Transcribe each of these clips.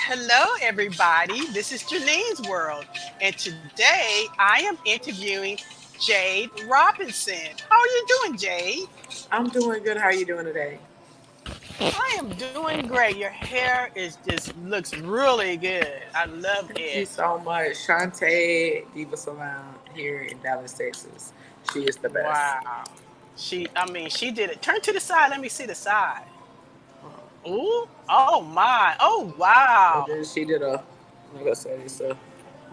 Hello, everybody. This is Janine's World, and today I am interviewing Jade Robinson. How are you doing, Jade? I'm doing good. How are you doing today? I am doing great. Your hair is just looks really good. I love Thank you it. so much. Shantae Diva Salon here in Dallas, Texas. She is the best. Wow. She did it. Turn to the side. Let me see the side. Ooh. Oh my. Oh And wow. then she did like I said, it's a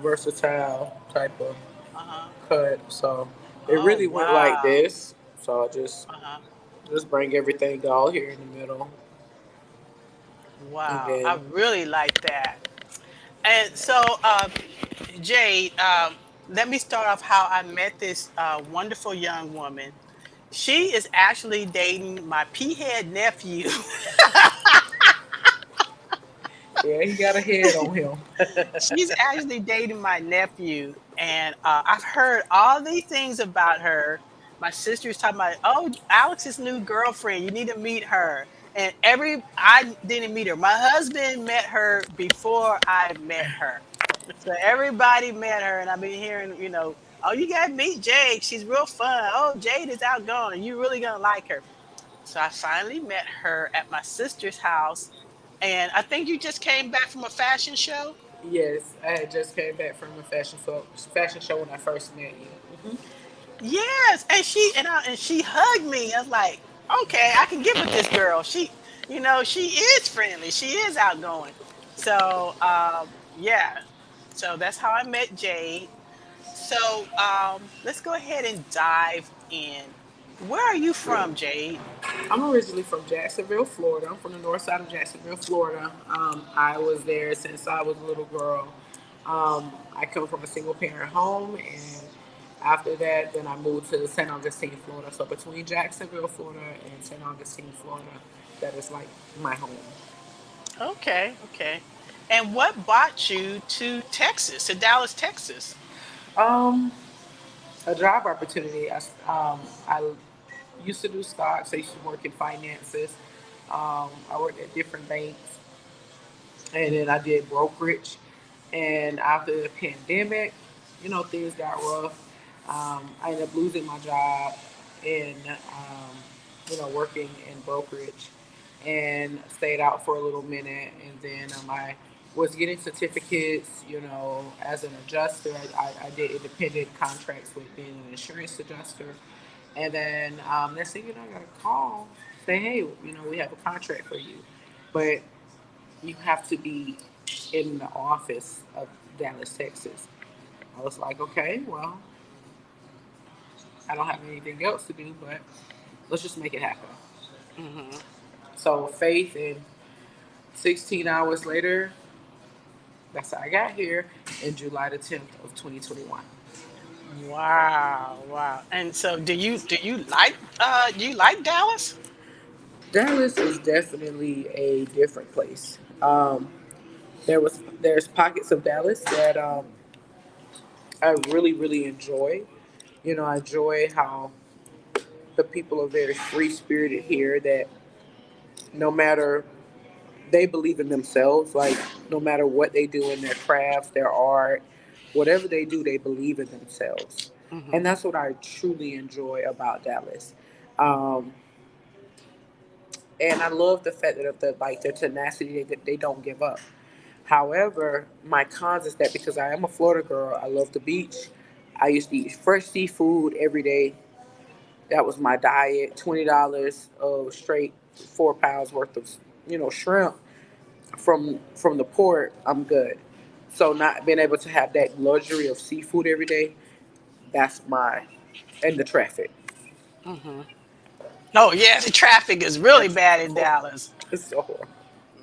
versatile type of Uh-huh. cut. So it Oh really went like wow. this. So I Uh-huh. just bring everything all here in the middle, and Wow. I then really like that. And so, Jade, let me start off how I met this wonderful young woman. She is actually dating my pea head nephew. yeah, he got a head on him. She's actually dating my nephew, and I've heard all these things about her. My sister's talking about, oh, Alex's new girlfriend. You need to meet her. And I didn't meet her. My husband met her before I met her. So everybody met her, and I've been hearing, oh, you got to meet Jade. She's real fun. Oh, Jade is outgoing. You really gonna like her. So I finally met her at my sister's house, and I think you just came back from a fashion show. Yes, I had just came back from a fashion show when I first met you. Yes, and she hugged me. I was like, okay, I can get with this girl. She is friendly. She is outgoing. So yeah, so that's how I met Jade. So let's go ahead and dive in. Where are you from, Jade? I'm originally from Jacksonville, Florida. I'm from the north side of Jacksonville, Florida. I was there since I was a little girl. I come from a single parent home, and after that, then I moved to St. Augustine, Florida. So between Jacksonville, Florida, and St. Augustine, Florida, that is like my home. Okay, okay. And what brought you to Texas, to Dallas, Texas? Um, a job opportunity. I used to do stocks. I used to work in finances. I worked at different banks, and then I did brokerage. And after the pandemic, things got rough. I ended up losing my job in, working in brokerage, and stayed out for a little minute. And then I was getting certificates, as an adjuster. I did independent contracts with being an insurance adjuster. And then next thing you know, I got a call say, hey, we have a contract for you. But you have to be in the office of Dallas, Texas. I was like, okay, well, I don't have anything else to do, but let's just make it happen. Hmm. So, faith, and 16 hours later, that's how I got here in July the 10th of 2021. Wow, wow. And so do you like Dallas? Dallas is definitely a different place. There's pockets of Dallas that I really really enjoy. I enjoy how the people are very free spirited here. That no matter they believe in themselves, like no matter what they do in their craft, their art, whatever they do, they believe in themselves, and Hmm. that's what I truly enjoy about Dallas. Um, and I love the fact that their tenacity, they don't give up. However, my cons is that because I am a Florida girl, I love the beach. I used to eat fresh seafood every day. That was my diet. $20 of straight 4 pounds worth of shrimp from the port. I'm good. So not being able to have that luxury of seafood every day, that's my and the traffic. Hmm. Oh yeah, the traffic is really It's bad in horrible. Dallas. It's so horrible.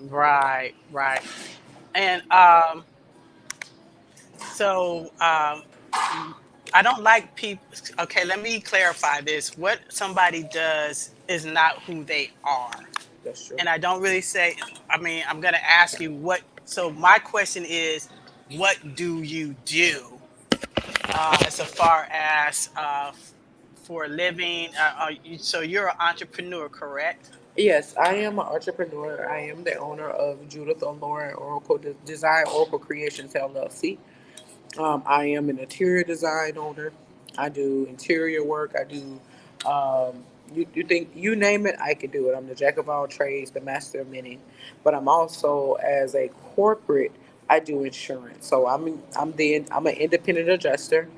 Right, right. And so I don't like people. Okay, let me clarify this. What somebody does is not who they are. That's true. And I don't really say, I'm going to ask you what. So my question is, what do you do as far as for a living? So you're an entrepreneur, correct? Yes, I am an entrepreneur. I am the owner of Judith on Lauren Oracle Design Oracle Creations LLC. I am an interior design owner. I do interior work. I do, you think, you name it, I could do it. I'm the jack of all trades, the master of many. But I'm also, as a corporate, I do insurance. So I'm an independent adjuster.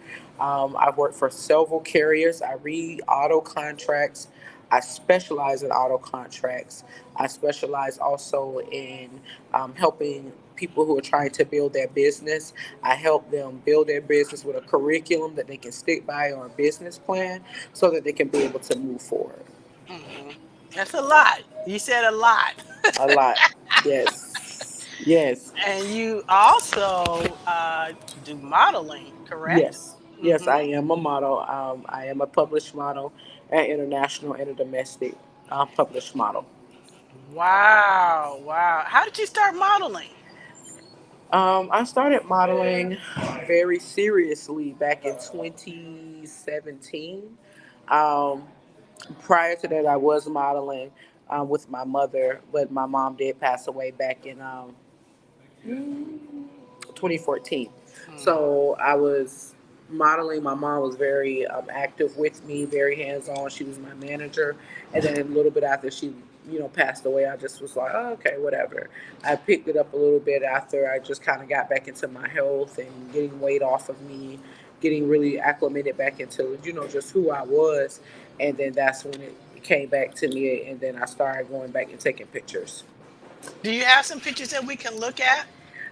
I've worked for several carriers. I read auto contracts. I specialize in auto contracts. I specialize also in helping people who are trying to build their business. I help them build their business with a curriculum that they can stick by or a business plan so that they can be able to move forward. Hmm. That's a lot. You said a lot. A lot. Yes. Yes. And you also do modeling, correct? Yes. Yes, Hmm. I am a model. I am a published model, an international and a domestic published model. Wow, wow. How did you start modeling? I started modeling very seriously back in 2017. Um, Prior to that, I was modeling with my mother, but my mom did pass away back in 2014. Hmm. So I was modeling. My mom was very active with me, very hands on. She was my manager. And then a little bit after she, passed away, I just was like, oh, okay, whatever. I picked it up a little bit after I just kind of got back into my health and getting weight off of me, getting really acclimated back into, just who I was. And then that's when it came back to me. And then I started going back and taking pictures. Do you have some pictures that we can look at?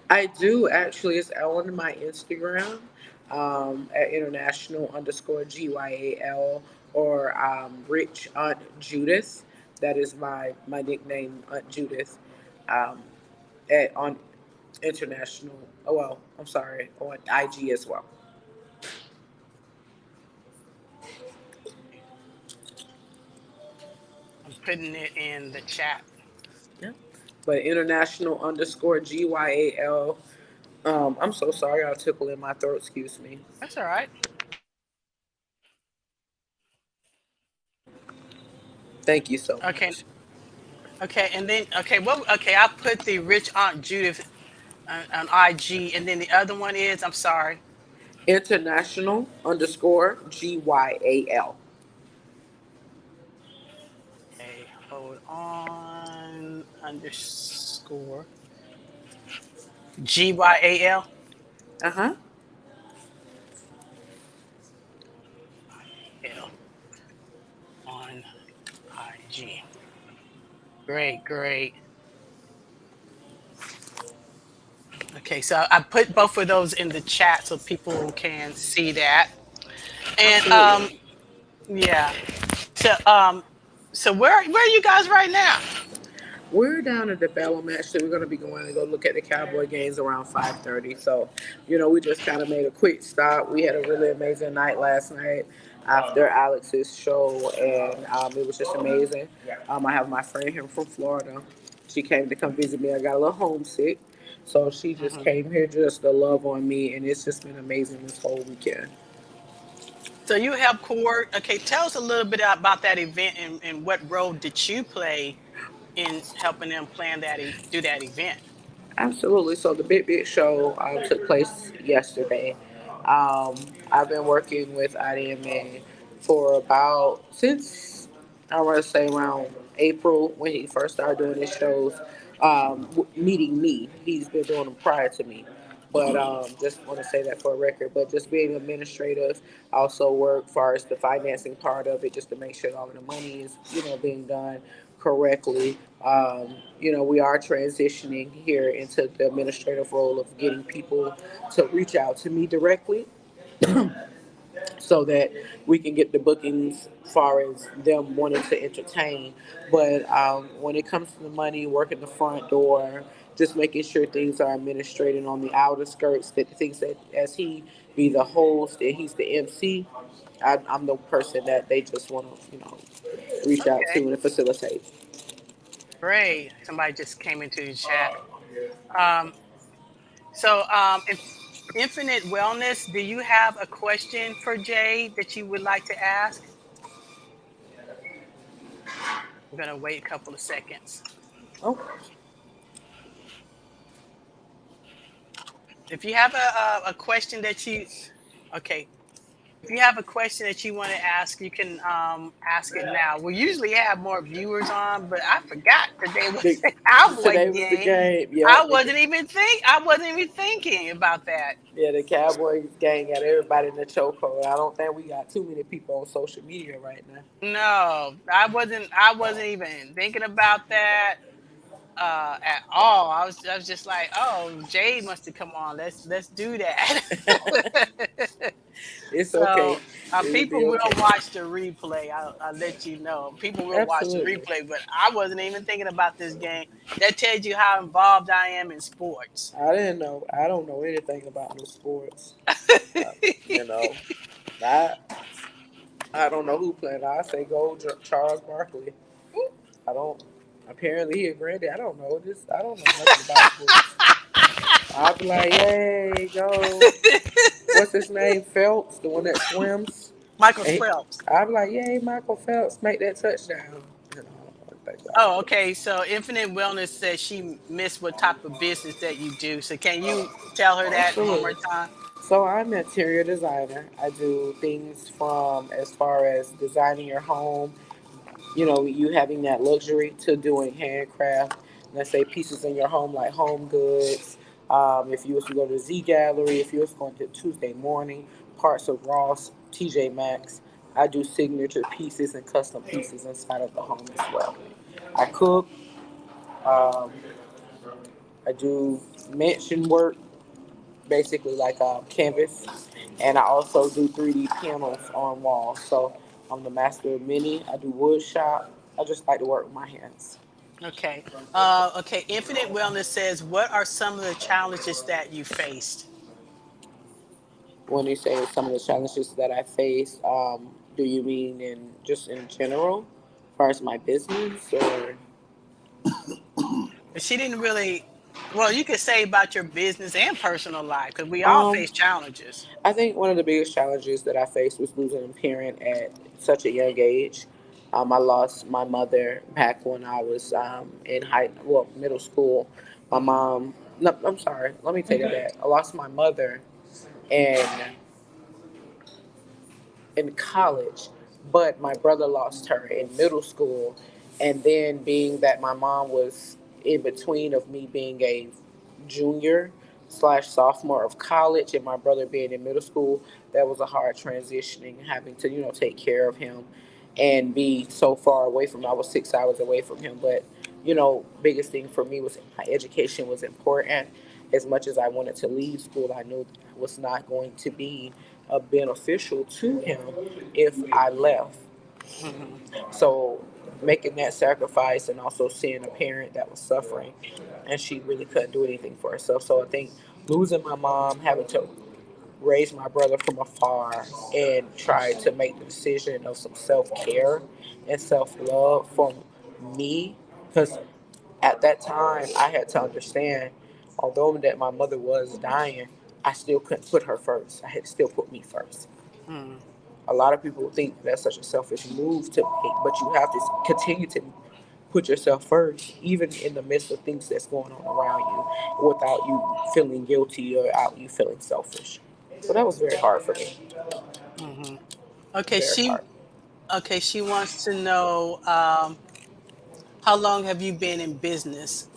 I do actually. It's on my Instagram at international underscore GYAL or Rich Aunt Judith. That is my nickname, Aunt Judith, um, on international. Oh, well, I'm sorry, on IG as well. I'm putting it in the chat. Yeah. But international underscore GYAL. I'm so sorry. I got a tickle in my throat. Excuse me. That's all right. Thank you so Okay, much. okay, and then okay, I put the rich Aunt Judith on IG, and then the other one is, I'm sorry. International underscore GYAL. Okay, hold on. Underscore GYAL. Uh huh. L on IG. Great, great. Okay, so I put both of those in the chat so people can see that. And Absolutely. yeah. So so where are you guys right now? We're down at the Bellum. Actually, we're going to be going to go look at the Cowboy games around 5:30. So, we just kind of made a quick stop. We had a really amazing night last night after Alex's show, and it was just amazing. I have my friend here from Florida. She came to come visit me. I got a little homesick, so she just Hmm. came here just to love on me, and it's just been amazing this whole weekend. So you help coordinate. Okay, tell us a little bit about that event, and what role did you play in helping them plan do that event? Absolutely. So the Big Big Show took place yesterday. Um, I've been working with IDMA for about since I want to say around April when he first started doing his shows. Meeting me, he's been doing them prior to me. But just want to say that for a record. But just being administrative, I also work far as the financing part of it, just to make sure all of the money is being done correctly. We are transitioning here into the administrative role of getting people to reach out to me directly so that we can get the bookings far as them wanting to entertain. But when it comes to the money, working the front door, just making sure things are administrated on the outer skirts, that things that as he be the host and he's the MC, I'm the person that they just want to, reach out to Okay, and facilitate. great. Somebody just came into the chat. Um, so Infinite Wellness, do you have a question for Jay that you would like to ask? I'm gonna wait a couple of seconds. Oh, If you have a question that you okay, if you have a question that you want to ask, you can ask it now. We usually have more viewers on, but I forgot today was the, the Cowboy today was the game. game. I Yep. wasn't even thinking about that. Yeah, the Cowboys gang got everybody in the chokehold. I don't think we got too many people on social media right now. No, I wasn't even thinking about that at all. I was just like, oh, Jade must have come on. Let's do that. It's okay. So It'll people be will okay. watch the replay. I'll let you know. People will watch the Absolutely. replay, but I wasn't even thinking about this game. That tells you how involved I am in sports. I didn't know. I don't know anything about no sports. Uh, you know, I I don't know who playing. I say go Charles Barkley. I don't. Apparently he a granddad. I don't know this. I don't know nothing about sports. I'll be like, yay, go. What's his name? Phelps, the one that swims. Michael And Phelps. I'll be like, yay, Michael Phelps, make that touchdown. You know, I don't know anything about Oh, sports. okay. So Infinite Wellness says she missed what type of business that you do. So can you tell her that one more Absolutely. time? So I'm an interior designer. I do things from as far as designing your home, you know, you having that luxury to doing handcraft, let's say pieces in your home like home goods. If you was to go to Z Gallery, if you was going to Tuesday Morning, parts of Ross, TJ Maxx, I do signature pieces and custom pieces inside of the home as well. I cook, um, I do mansion work, basically like canvas, and I also do 3D panels on walls. So I'm the master of many. I do wood shop. I just like to work with my hands. Okay. Okay. Infinite Wellness says, what are some of the challenges that you faced? When you say some of the challenges that I face, do you mean in just in general, as far as my business, or She didn't really. Well, you could say about your business and personal life because we all um, face challenges. I think one of the biggest challenges that I faced was losing a parent at such a young age. I lost my mother back when I was middle school. My Hmm. mom, no, I'm sorry, let me take it back. I lost my mother in college, but my brother lost her in middle school, and then being that my mom was in between of me being a junior slash sophomore of college and my brother being in middle school, that was a hard transitioning, having to take care of him and be so far away from him. I was 6 hours away from him, but biggest thing for me was my education was important. As much as I wanted to leave school, I knew that was not going to be beneficial to him if I left. Hmm. So making that sacrifice and also seeing a parent that was suffering and she really couldn't do anything for herself. So I think losing my mom, having to raise my brother from afar and try to make the decision of some self-care and self-love for me, because at that time I had to understand, although that my mother was dying, I still couldn't put her first. I had to still put me first. Hmm. A lot of people think that's such a selfish move to make, but you have to continue to put yourself first, even in the midst of things that's going on around you, without you feeling guilty or out you feeling selfish. So that was very hard for me. Hmm. Okay. Very She. hard. Okay. She wants to know how long have you been in business?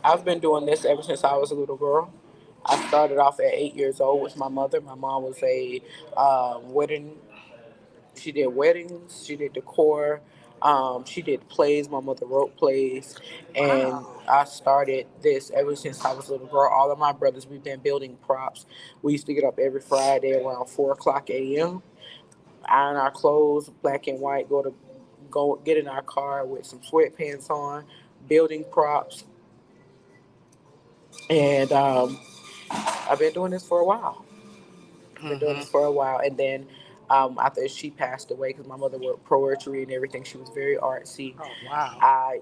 I've been doing this ever since I was a little girl. I started off at 8 years old with my mother. My mom was a wedding. She did weddings. She did decor. She did plays. My mother wrote plays, and Wow. I started this ever since I was a little girl. All of my brothers, we've been building props. We used to get up every Friday around 4 o'clock a.m. Iron our clothes, black and white. Go get in our car with some sweatpants on, building props, and I've been doing this for a while. Been doing Hmm. this for a while, and then after she passed away, because my mother worked poetry and everything, she was very artsy. Oh, wow. I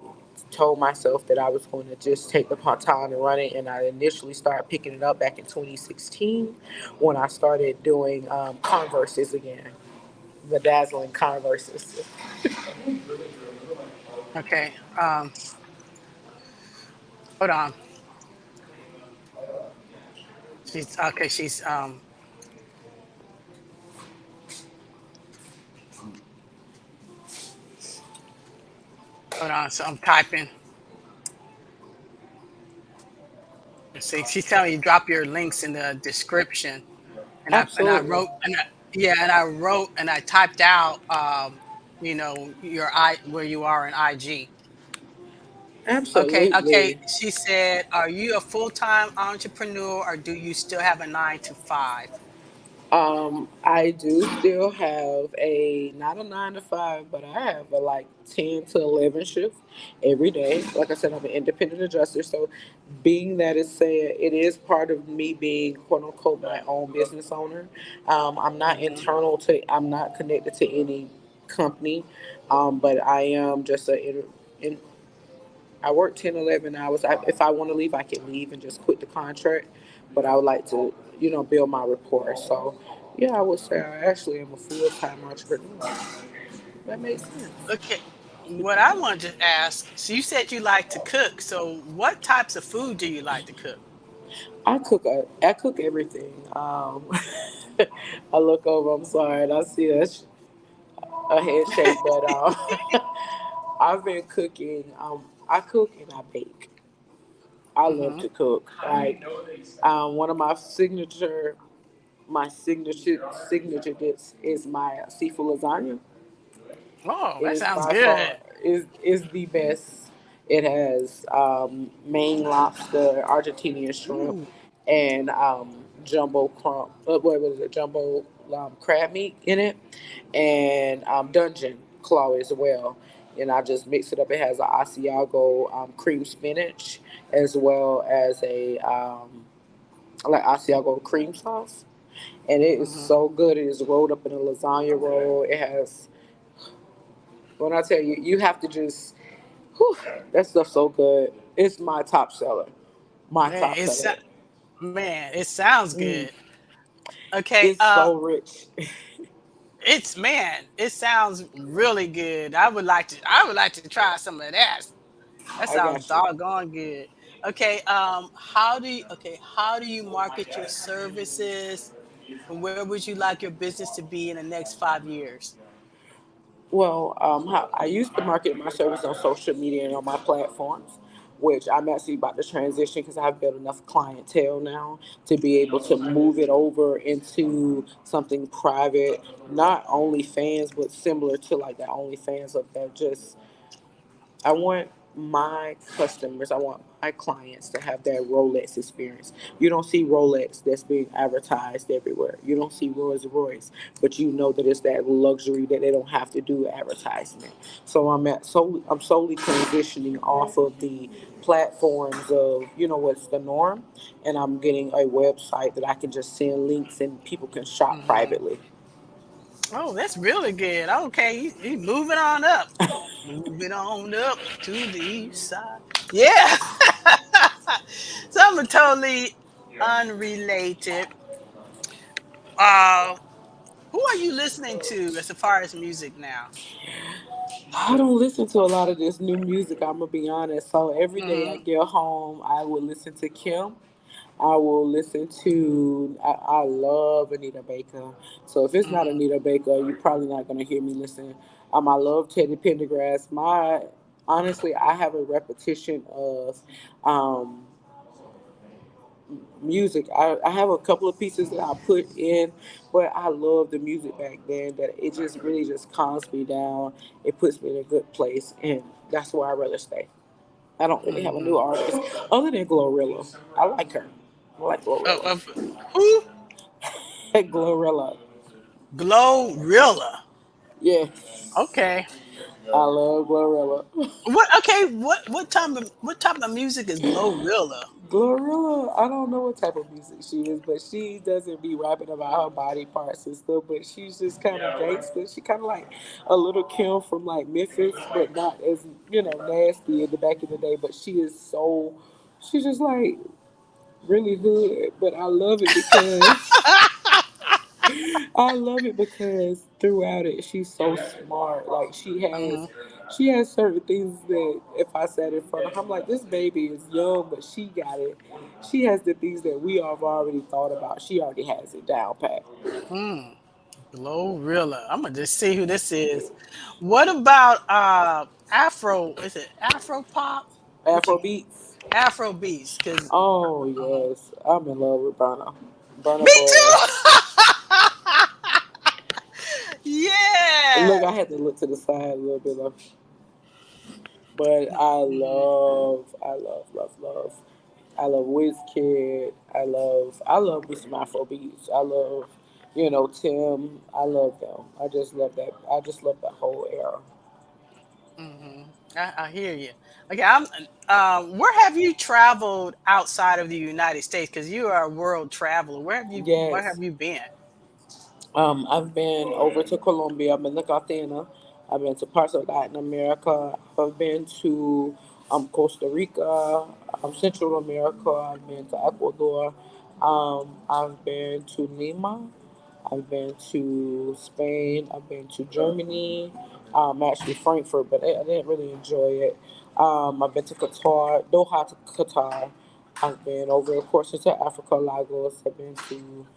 told myself that I was going to just take the baton and run it, and I initially started picking it up back in 2016 when I started doing Converses again. bedazzling Converses. Okay. Hold on. She's okay. Hold on. So I'm typing. Let's see. She's telling you drop your links in the description, and I Absolutely. wrote yeah, and I wrote and I typed out your I where you are in IG. Okay, okay. Absolutely. She said, "Are you a full-time entrepreneur or do you still have a 9 to 5?" I do still have a not a 9 to 5, but I have a like 10 to 11 shift every day. Like I said, I'm an independent adjuster, so being that it's said, it is part of me being quote unquote my own business owner. I'm not Hmm. internal to, I'm not connected to any company, but I am just in, I work 10, 11 hours. If I want to leave, I can leave and just quit the contract. But I would like to, build my rapport. So, yeah, I would say I actually am a full time entrepreneur. That makes sense. Okay. What I wanted to ask, so you said you like to cook. So what types of food do you like to cook? I cook everything. I look over. I'm sorry, and I see a head shake, but I've been cooking. I cook and I bake. I love Hmm. to cook. Like one of my signature dish is my seafood lasagna. Oh, It that is sounds by good. far is the best. It has Maine lobster, Argentinian shrimp, Ooh. and jumbo crumb. What was it? Jumbo crab meat in it, and dungeon claw as well. And I just mix it up. It has a Asiago cream spinach as well as a like Asiago cream sauce, and it is Hmm. so good. It is rolled up in a lasagna roll. It has, when I tell you, you have to just, whew, that stuff's so good. It's my top seller. My Man, top seller. it sounds Mm, good. Okay, it's so rich. it sounds really good. I would like to try some of that. That I sounds got you. doggone good. Okay, how do you market your services, and where would you like your business to be in the next 5 years? Well, I used to market my service on social media and on my platforms, which I'm actually about to transition because I've built enough clientele now to be able to move it over into something private, not only fans, but similar to like the OnlyFans of that. Just I want my customers, I want my clients to have that Rolex experience. You don't see Rolex that's being advertised everywhere. You don't see Rolls Royce, but you know that it's that luxury that they don't have to do advertisement. So I'm solely transitioning off of the platforms of what's the norm, and I'm getting a website that I can just send links and people can shop Hmm. privately. Oh, that's really good. Okay, you moving on up. Moving on up to the east side. Yeah. Something totally unrelated. Uh, who are you listening to as far as music now? I don't listen to a lot of this new music. I'm gonna be honest. So every day I Hmm. get home, I will listen to Kim. I will listen to. I love Anita Baker. So if it's not Hmm. Anita Baker, you're probably not gonna hear me listen. I love Teddy Pendergrass. Honestly, I have a repetition of um, music. I have a couple of pieces that I put in, but I love the music back then. That it just really just calms me down. It puts me in a good place, and that's where I rather stay. I don't really have a Hmm. new artist other than Glorilla. I like her. I like Glorilla. Of who? Glorilla. Glorilla. Yes, Okay. I love Glorilla. What? Okay. What type of music is Glorilla? Glorilla, I don't know what type of music she is, but she doesn't be rapping about her body parts and stuff. But she's just kind of gangster. She kind of like a little Kim from like Memphis, but not as nasty in the back of the day. But she is so, she's just like really hood. But I love it because I love it because throughout it, she's so smart. Like Hmm. she has certain things that if I sat in front of her, I'm like, this baby is young, but she got it. She has the things that we have already thought about. She already has it down pat. Mm. Glorilla. I'm gonna just see who this is. What about Afro? Is it Afro pop? Which Afro beats. Afro beats? Because Oh yes, I'm in love with Burna. Burna me Boy. too. Look, Yeah. I had to look to the side a little bit of, but Mhm. love. I love Wizkid. I love me some Afro beats. I love, Tim. I love them. I just love that. I just love that whole era. I hear you. Okay, I'm. Where have you traveled outside of the United States? Because you are a world traveler. Where have you? Where have Yes. you been? I've been over to Colombia. I've been to Cartagena. I've been to parts of Latin America. I've been to Costa Rica, Central America. I've been to Ecuador. I've been to Lima. I've been to Spain. I've been to Germany. Actually Frankfurt, but I didn't really enjoy it. I've been to Qatar, Doha to Qatar. I've been over, of course, into Africa, Lagos. I've been to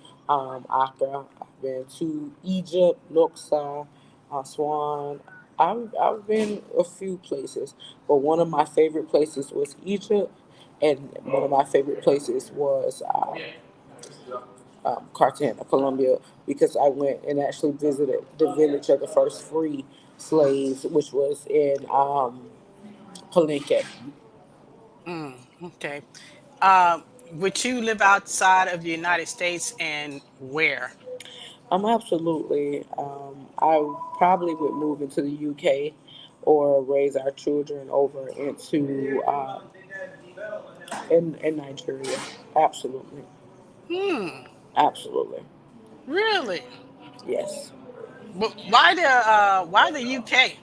Accra. I've been to Egypt, Luxor, Aswan. I've been a few places, but one of my favorite places was Egypt, and one of my favorite places was Cartagena, Colombia, because I went and actually visited the village of the first free slaves, which was in Palenque. Okay. Um, would you live outside of the United States and where? Absolutely. I probably would move into the UK or raise our children over into in Nigeria. Absolutely, Hmm. absolutely, Really? yes. But why the UK?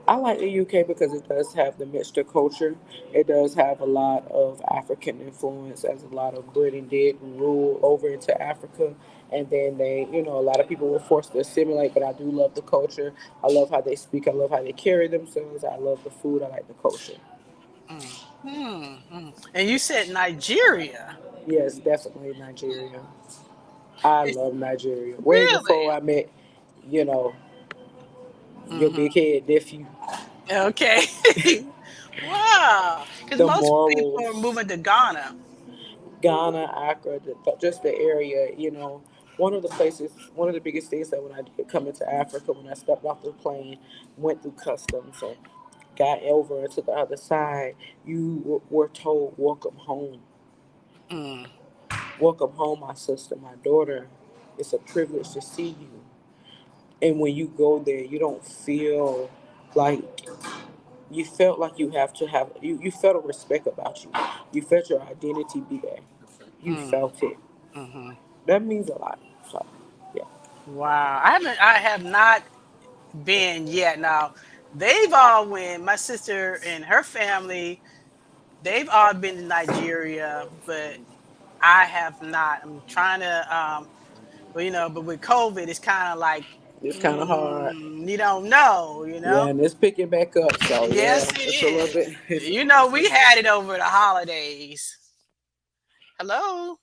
I like the UK because it does have the mixture culture. It does have a lot of African influence, as a lot of Britain did rule over into Africa. And then a lot of people were forced to assimilate, but I do love the culture. I love how they speak. I love how they carry themselves. I love the food. I like the culture. Mm, And you said Nigeria. Yes, definitely Nigeria. I It's love Nigeria. Way really before I met, you know, your hmm big head nephew. okay. Wow, because The most people are morals. moving to Ghana. Ghana, Accra, just the area, one of the biggest things that when I did come into Africa, when I stepped off the plane, went through customs and got over to the other side, you were told, welcome home. Mm, Welcome home, my sister, my daughter. It's a privilege to see you. And when you go there, you don't feel like you felt like you felt a respect about you. You felt your identity be there. You mm, felt it. hmm That means a lot. So, yeah. Wow, I have not been yet. Now they've all went. My sister and her family, they've all been to Nigeria, but I have not. I'm trying to but but with COVID, it's kind of like It's kind of hard. you don't know, Yeah, and it's picking back up. So, Yes, yeah, it it's a little is. bit. It's, We had it over the holidays. Hello.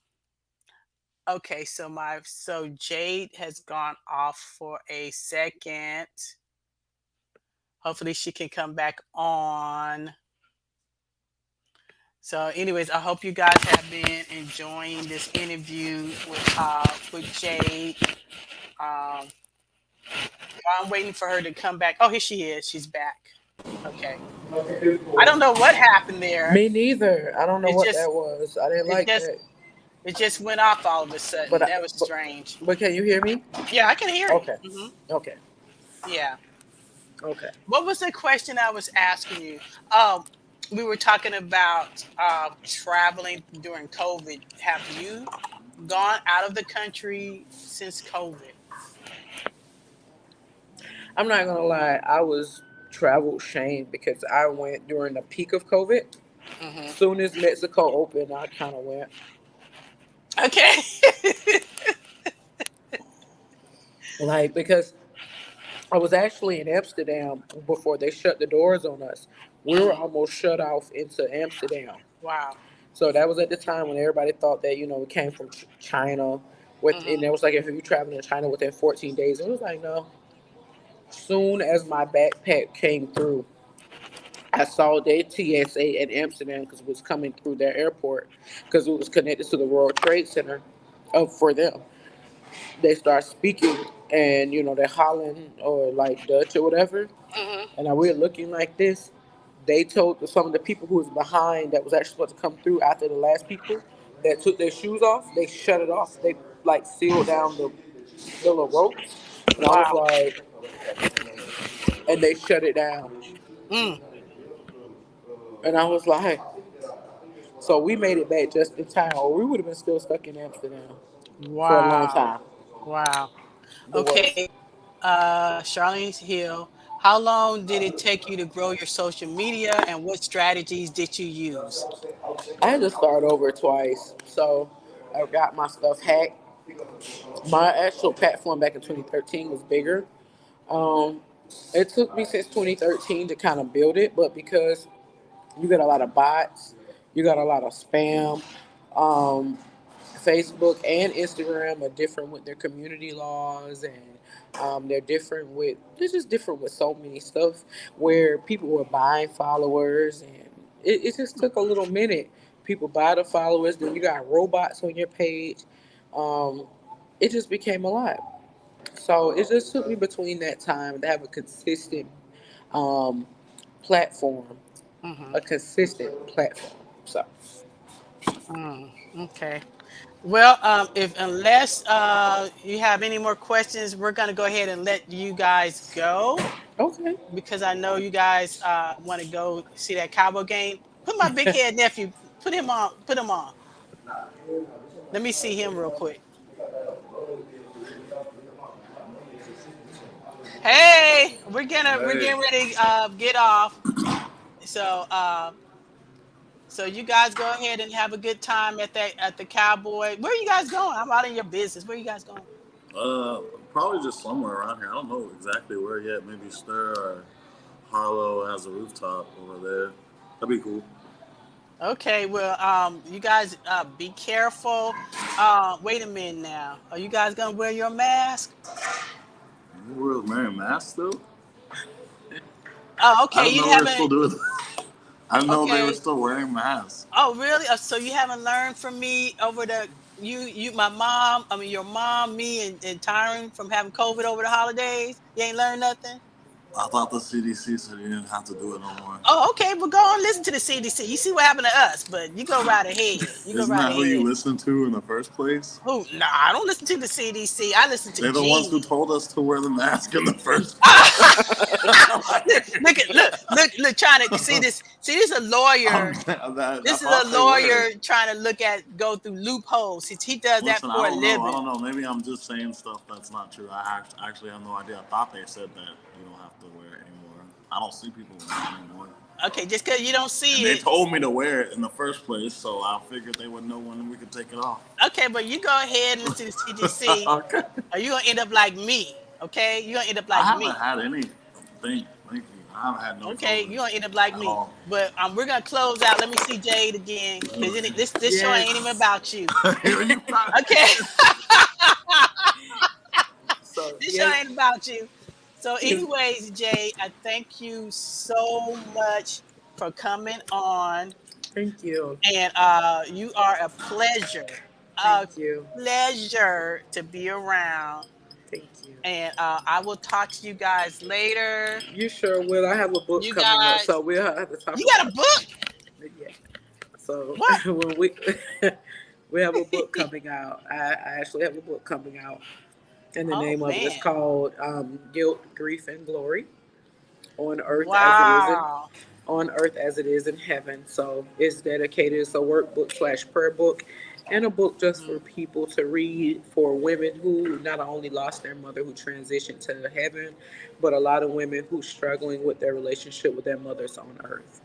Okay, so Jade has gone off for a second. Hopefully, she can come back on. So, anyways, I hope you guys have been enjoying this interview with Jade. Um, I'm waiting for her to come back. Oh, here she is. She's back. Okay. I don't know what happened there. me neither. I don't know It what just that was. I didn't it like just that. it just went off all of a But, sudden. I, That was but, strange. but can you hear me? Yeah, I can hear you. Okay. Okay. Yeah. Okay. What was the question I was asking you? Um, we were talking about traveling during COVID. Have you gone out of the country since COVID? I'm not going to lie. I was travel shamed because I went during the peak of COVID. Hmm. Soon as Mexico opened, I kind of went. Okay. Like, because I was actually in Amsterdam before they shut the doors on us. We were Mm, almost shut off into Amsterdam. wow. So that was at the time when everybody thought that, we came from China. And Hmm. it was like, if you traveling to China within 14 days, it was like, no. Soon as my backpack came through, I saw their TSA at Amsterdam because it was coming through their airport because it was connected to the World Trade Center for them. They start speaking and, they're hollering or like Dutch or whatever. Hmm. And we were looking like this. They told some of the people who was behind that was actually supposed to come through after the last people that took their shoes off, they shut it off. They like sealed down the little ropes. And I was Wow. like, and they shut it down. Mm, And I was like, so we made it back just in time, or we would have been still stuck in Amsterdam for a long wow. time. Wow. The worst. Okay. Charlene Hill, how long did it take you to grow your social media and what strategies did you use? I had to start over twice. So I got my stuff hacked. My actual platform back in 2013 was bigger. Um, it took me since 2013 to kind of build it, but because you got a lot of bots, you got a lot of spam. Um, Facebook and Instagram are different with their community laws, and they're just different with so many stuff where people were buying followers, and it just took a little minute. People buy the followers, then you got robots on your page. Um, it just became a lot. So it just took me between that time to have a consistent um, platform, Hmm. a consistent platform. So Mm, okay. Well, if unless you have any more questions, we're gonna go ahead and let you guys go okay, because I know you guys want to go see that Cowboy game. Put my big head nephew. Put him on. Put him on. Let me see him real quick. Hey, we're Hey, getting ready to get off. So so you guys go ahead and have a good time at the Cowboy. Where are you guys going? I'm out in your business. Where are you guys going? uh, probably just somewhere around here. I don't know exactly where yet. Maybe Stir or Harlow has a rooftop over there. That'd be cool. Okay, well, you guys be careful. Wait a minute now. Are you guys gonna wear your mask? We're wearing masks still. Oh, I okay. didn't You know we were still haven't. doing. I didn't know they were Okay. still wearing masks. Oh, really? So you haven't learned from me over the my mom. I mean, your mom, me, and Tyron from having COVID over the holidays. You ain't learned nothing. I thought the CDC said you didn't have to do it no more. Oh, okay. Well, go on, listen to the CDC. You see what happened to us, but you go right ahead. You go Isn't right that who you ahead. listened to in the first place? Who? No, I don't listen to the CDC. I listen to They're the ones who Genie. told us to wear the mask in the first place. Look, trying to see this. See, this is a lawyer. I This is a thought they were. lawyer trying to go through loopholes. He does that Listen, I for a don't know. I living. don't know. Maybe I'm just saying stuff that's not true. Actually have no idea. I thought they said that you don't have to wear it anymore. I don't see people wearing it anymore. Okay, just because you don't And see they it. told me to wear it in the first place, so I figured they would know when we could take it off. Okay, but you go ahead and listen to the CDC, Okay. or you're gonna end up like me. Okay, you're gonna end up I like haven't me. had any. Thank you. I haven't had no Okay, COVID you're gonna end up like at me. all. But we're gonna close out. Let me see Jade again, because this show ain't even yes. about you. You got Okay, So this show yes, ain't about you. So, is anyways, Jay, I thank you so much for coming on, thank you, and you are thank a you, pleasure to be around. thank you. And I will talk to you guys later. You sure will. I have a book You coming up, so guys, we'll have to talk you got a about book? yeah. So What? when we we have a book coming out, I actually have a book coming out, and the Oh name of it is man! called Guilt, Grief, and Glory on earth as it is in Wow! on earth as it is in heaven. So it's dedicated. It's a workbook slash prayer book, and a book just for Mhm. people to read for women who not only lost their mother who transitioned to heaven, but a lot of women who struggling with their relationship with their mothers on earth.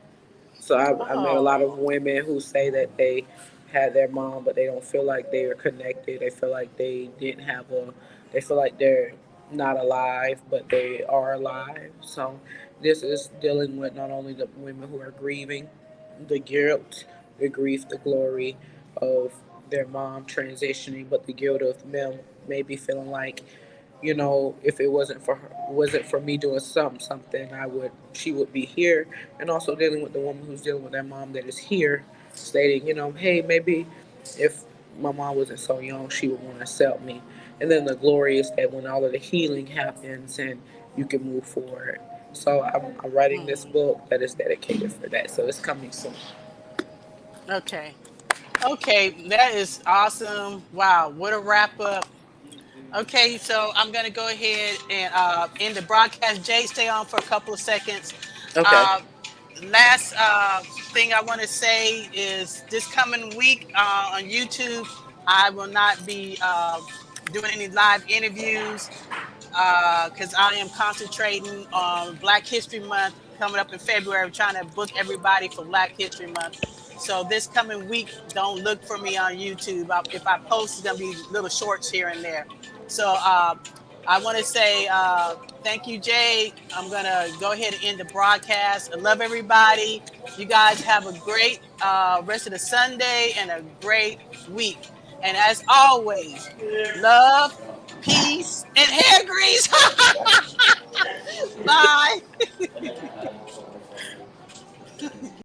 So I met a lot of Oh, women who say that they had their mom, but they don't feel like they are connected. They feel like they didn't have a. They feel like they're not alive, but they are alive. So this is dealing with not only the women who are grieving, the guilt, the grief, the glory of their mom transitioning, but the guilt of them maybe feeling like, if it wasn't for me doing something, she would be here. And also dealing with the woman who's dealing with their mom that is here, stating, hey, maybe if my mom wasn't so young, she would want to accept me. And then the glory is that when all of the healing happens and you can move forward. So I'm writing this Mhm. book that is dedicated for that. So it's coming soon. Okay. Okay, that is awesome. Wow, what a wrap up. Okay, so I'm gonna go ahead and end the broadcast. Jay, stay on for a couple of seconds. Okay. Uh, last thing I want to say is this coming week on YouTube, I will not be doing any live interviews because I am concentrating on Black History Month coming up in February. I'm trying to book everybody for Black History Month. So this coming week, don't look for me on YouTube. If I post, it's gonna be little shorts here and there. So I want to say thank you, Jay. I'm gonna go ahead and end the broadcast. I love everybody. You guys have a great rest of the Sunday and a great week. And as always, love, peace, and hair grease.